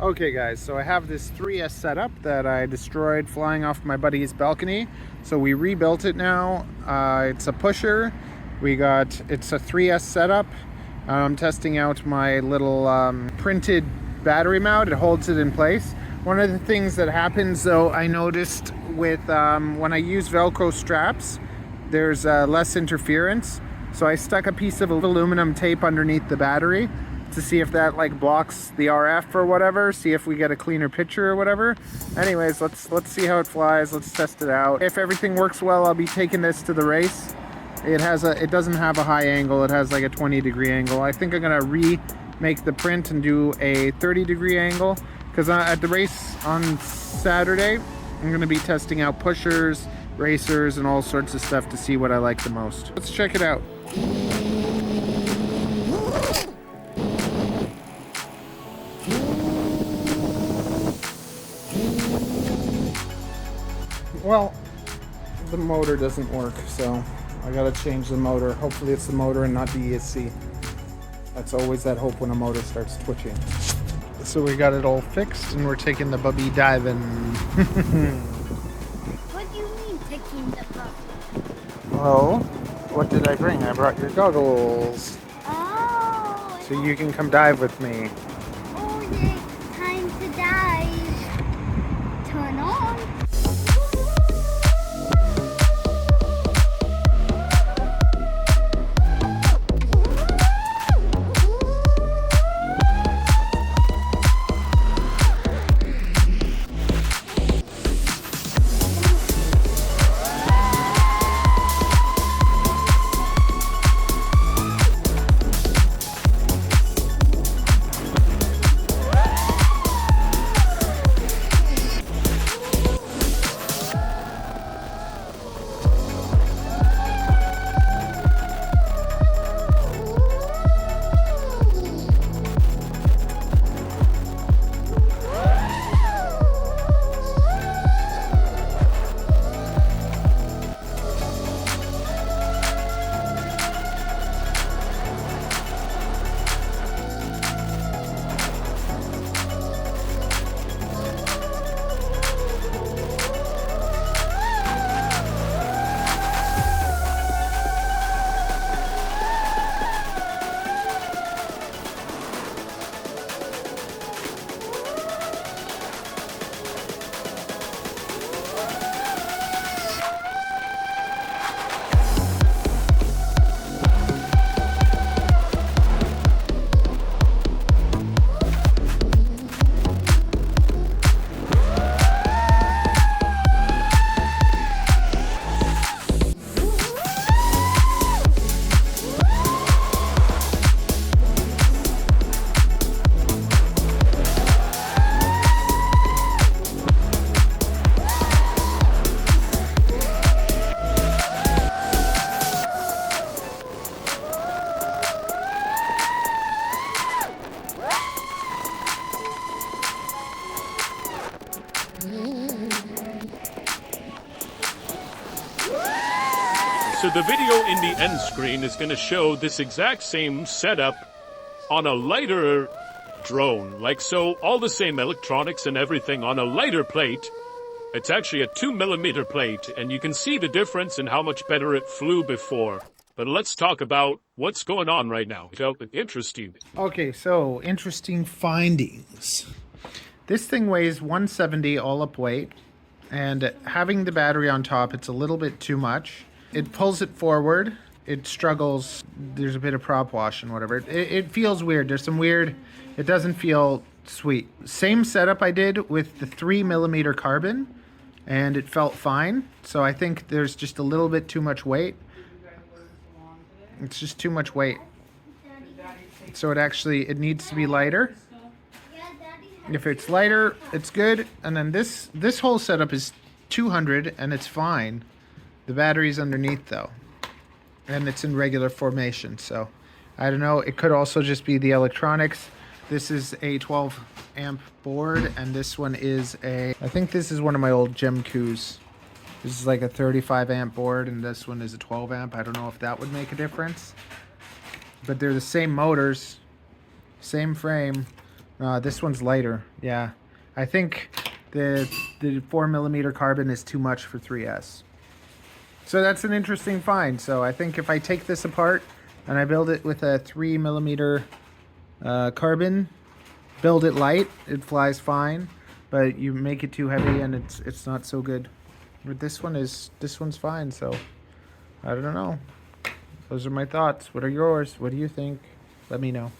Okay guys, so I have this 3S setup that I destroyed flying off my buddy's balcony. So we rebuilt it now. It's a pusher. It's a 3S setup. I'm testing out my little printed battery mount. It holds it in place. One of the things that happens though, I noticed with when I use Velcro straps, there's less interference. So I stuck a piece of aluminum tape underneath the battery to see if that like blocks the RF or whatever, see if we get a cleaner picture or whatever. Anyways, let's see how it flies. Let's test it out. If everything works well, I'll be taking this to the race. It doesn't have a high angle. It has like a 20-degree angle. I think I'm gonna remake the print and do a 30-degree angle, because at the race on Saturday, I'm gonna be testing out pushers, racers, and all sorts of stuff to see what I like the most. Let's check it out. Well, the motor doesn't work, so I gotta change the motor. Hopefully it's the motor and not the ESC. That's always that hope when a motor starts twitching. So we got it all fixed and we're taking the bubby diving. What do you mean taking the bubby? Well, what did I bring? I brought your goggles. Oh. So you can come dive with me. Oh, it's time to dive. Turn on. So the video in the end screen is going to show this exact same setup on a lighter drone. Like so, all the same electronics and everything on a lighter plate. It's actually a 2mm plate, and you can see the difference in how much better it flew before. But let's talk about what's going on right now. Interesting. Okay, so interesting findings. This thing weighs 170 all up weight, and having the battery on top, it's a little bit too much. It pulls it forward. It struggles. There's a bit of prop wash and whatever. It feels weird. There's some weird. It doesn't feel sweet. Same setup I did with the 3mm carbon, and it felt fine. So I think there's just a little bit too much weight. It's just too much weight. So it needs to be lighter. If it's lighter, it's good. And then this whole setup is 200 and it's fine. The battery's underneath though, and it's in regular formation, so I don't know. It could also just be the electronics. This is a 12 amp board, and this one is I think this is one of my old Gemcus. This is like a 35 amp board, and this one is a 12 amp. I don't know if that would make a difference, but they're the same motors, same frame, This one's lighter. Yeah, I think the 4mm carbon is too much for 3S. So that's an interesting find. So I think if I take this apart and I build it with a 3mm carbon, build it light, it flies fine. But you make it too heavy and it's not so good. But this one's fine. So I don't know. Those are my thoughts. What are yours? What do you think? Let me know.